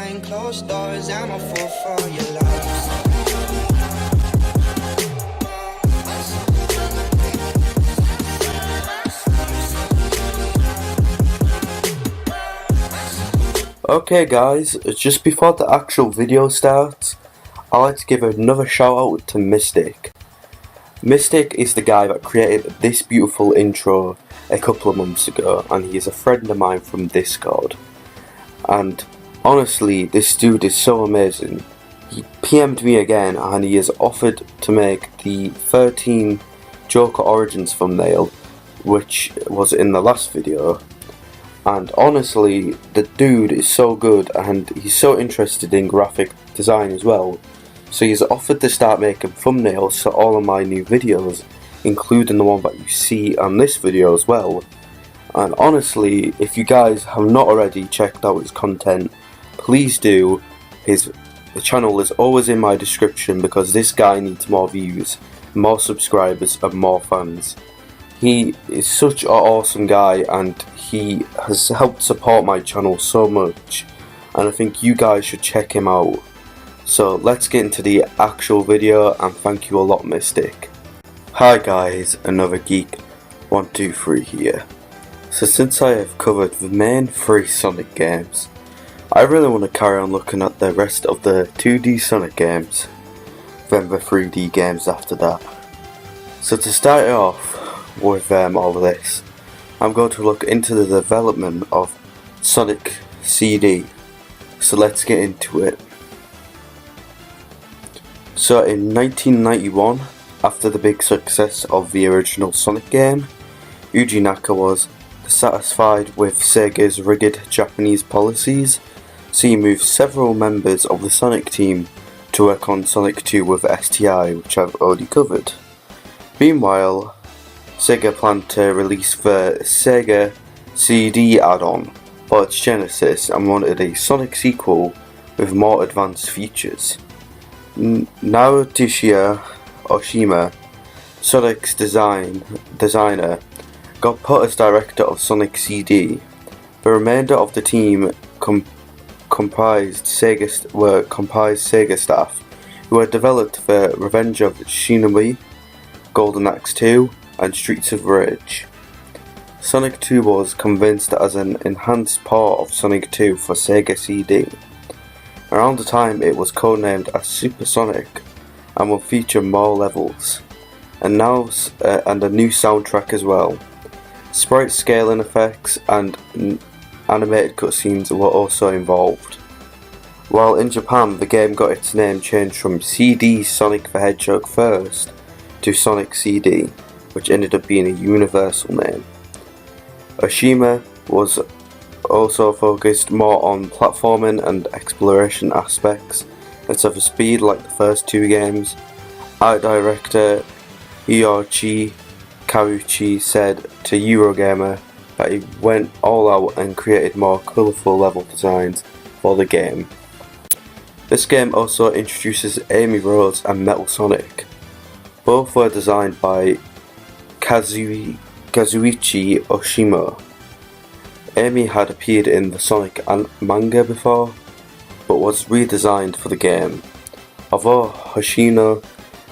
behind closed doors. I'm a fool for your love. Okay guys, just before the actual video starts, I'd like to give another shout out to Mystic. Mystic is the guy that created this beautiful intro a couple of months ago, and he is a friend of mine from Discord. And honestly, this dude is so amazing. He PM'd me again and he has offered to make the 13 Joker Origins thumbnail, which was in the last video. And honestly, the dude is so good and he's so interested in graphic design as well. So he's offered to start making thumbnails for all of my new videos, including the one that you see on this video as well. And honestly, if you guys have not already checked out his content, please do. The channel is always in my description because this guy needs more views, more subscribers and more fans. He is such an awesome guy and he has helped support my channel so much, and I think you guys should check him out. So let's get into the actual video, and thank you a lot, Mystic. Hi guys, another Geek 123 here. So since I have covered the main 3 Sonic games, I really want to carry on looking at the rest of the 2D Sonic games, then the 3D games after that. So to start it off with all of this, I'm going to look into the development of Sonic CD. So let's get into it. So in 1991, after the big success of the original Sonic game, Yuji Naka was dissatisfied with Sega's rigid Japanese policies, so he moved several members of the Sonic team to work on Sonic 2 with STI, which I've already covered. Meanwhile, Sega planned to release the Sega CD add-on for its Genesis and wanted a Sonic sequel with more advanced features. Naotoshi Oshima, Sonic's designer, got put as director of Sonic CD. The remainder of the team comprised Sega staff who had developed the Revenge of Shinobi, Golden Axe 2, and Streets of Rage. Sonic 2 was convinced as an enhanced part of Sonic 2 for Sega CD. Around the time it was codenamed as Super Sonic and will feature more levels, and a new soundtrack as well. Sprite scaling effects and animated cutscenes were also involved. While in Japan the game got its name changed from CD Sonic the Hedgehog first to Sonic CD, which ended up being a universal name. Oshima was also focused more on platforming and exploration aspects instead of speed like the first 2 games. Art director Hiroshi Karuchi said to Eurogamer that he went all out and created more colourful level designs for the game. This game also introduces Amy Rose and Metal Sonic. Both were designed by Kazuichi Oshima. Amy had appeared in the Sonic manga before, but was redesigned for the game. Although Hoshino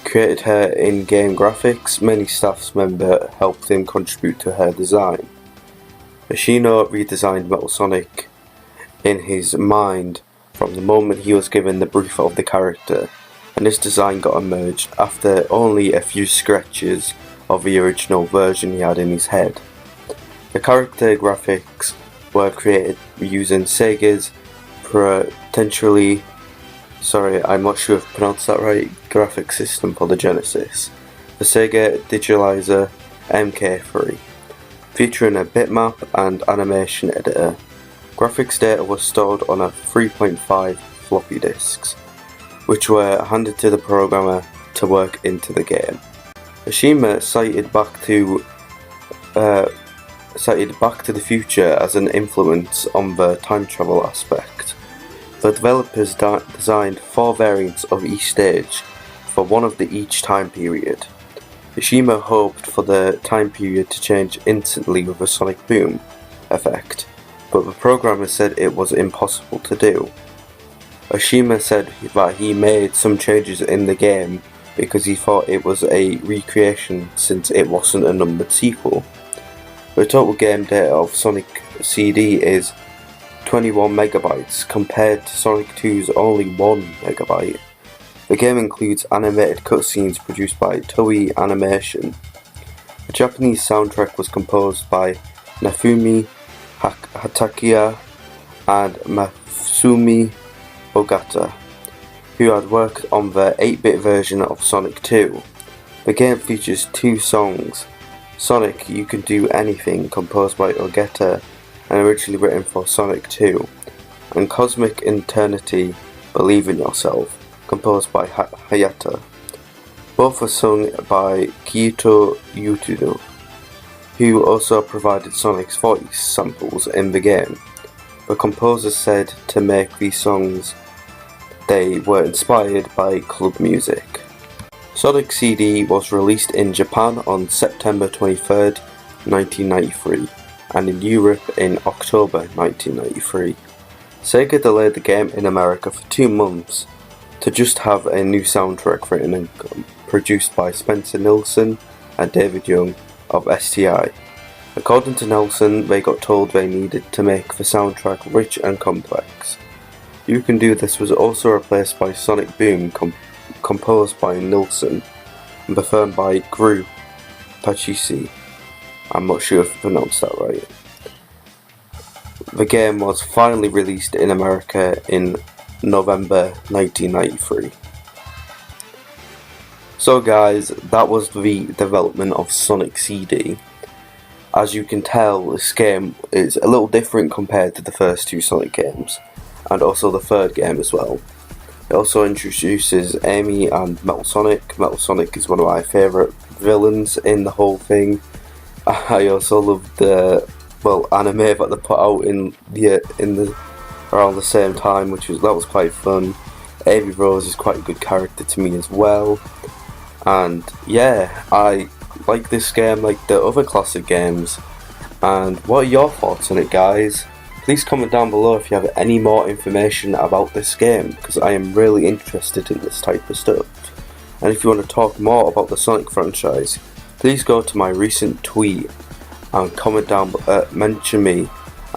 created her in-game graphics, many staff members helped him contribute to her design. Hoshino redesigned Metal Sonic in his mind from the moment he was given the brief of the character, and this design got emerged after only a few sketches of the original version he had in his head. The character graphics were created using Sega's I'm not sure if I pronounced that right, graphic system for the Genesis, the Sega Digitalizer MK3, featuring a bitmap and animation editor. Graphics data was stored on a 3.5 floppy disks, which were handed to the programmer to work into the game. Oshima cited Back to the Future as an influence on the time travel aspect. The developers designed 4 variants of each stage for one of each time period. Oshima hoped for the time period to change instantly with a sonic boom effect, but the programmer said it was impossible to do. Oshima said that he made some changes in the game because he thought it was a recreation since it wasn't a numbered sequel. The total game data of Sonic CD is 21 megabytes compared to Sonic 2's only 1 megabyte. The game includes animated cutscenes produced by Toei Animation. The Japanese soundtrack was composed by Nafumi Hatakiya and Masumi Ogata, who had worked on the 8-bit version of Sonic 2. The game features 2 songs, Sonic You Can Do Anything, composed by Ogata and originally written for Sonic 2, and Cosmic Eternity Believe in Yourself, composed by Hayata. Both were sung by Kyoto Yutuno, who also provided Sonic's voice samples in the game. The composer said to make these songs they were inspired by club music. Sonic CD was released in Japan on September 23rd, 1993, and in Europe in October 1993. Sega delayed the game in America for 2 months to just have a new soundtrack written and produced by Spencer Nilsson and David Young of STI. According to Nelson, they got told they needed to make the soundtrack rich and complex. You Can Do This was also replaced by Sonic Boom, composed by Nilsson and performed by Gru Pachisi. I'm not sure if I pronounced that right. The game was finally released in America in November 1993. So guys, that was the development of Sonic CD. As you can tell, this game is a little different compared to the first 2 Sonic games, and also the 3rd game as well. It also introduces Amy and Metal Sonic. Metal Sonic is one of my favourite villains in the whole thing. I also love the anime that they put out in the around the same time, that was quite fun. Amy Rose is quite a good character to me as well. And yeah, I like this game like the other classic games. And what are your thoughts on it, guys? Please comment down below if you have any more information about this game, because I am really interested in this type of stuff. And if you want to talk more about the Sonic franchise, please go to my recent tweet and comment down, mention me,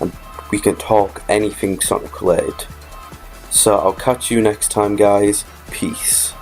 and we can talk anything Sonic related. So I'll catch you next time, guys. Peace.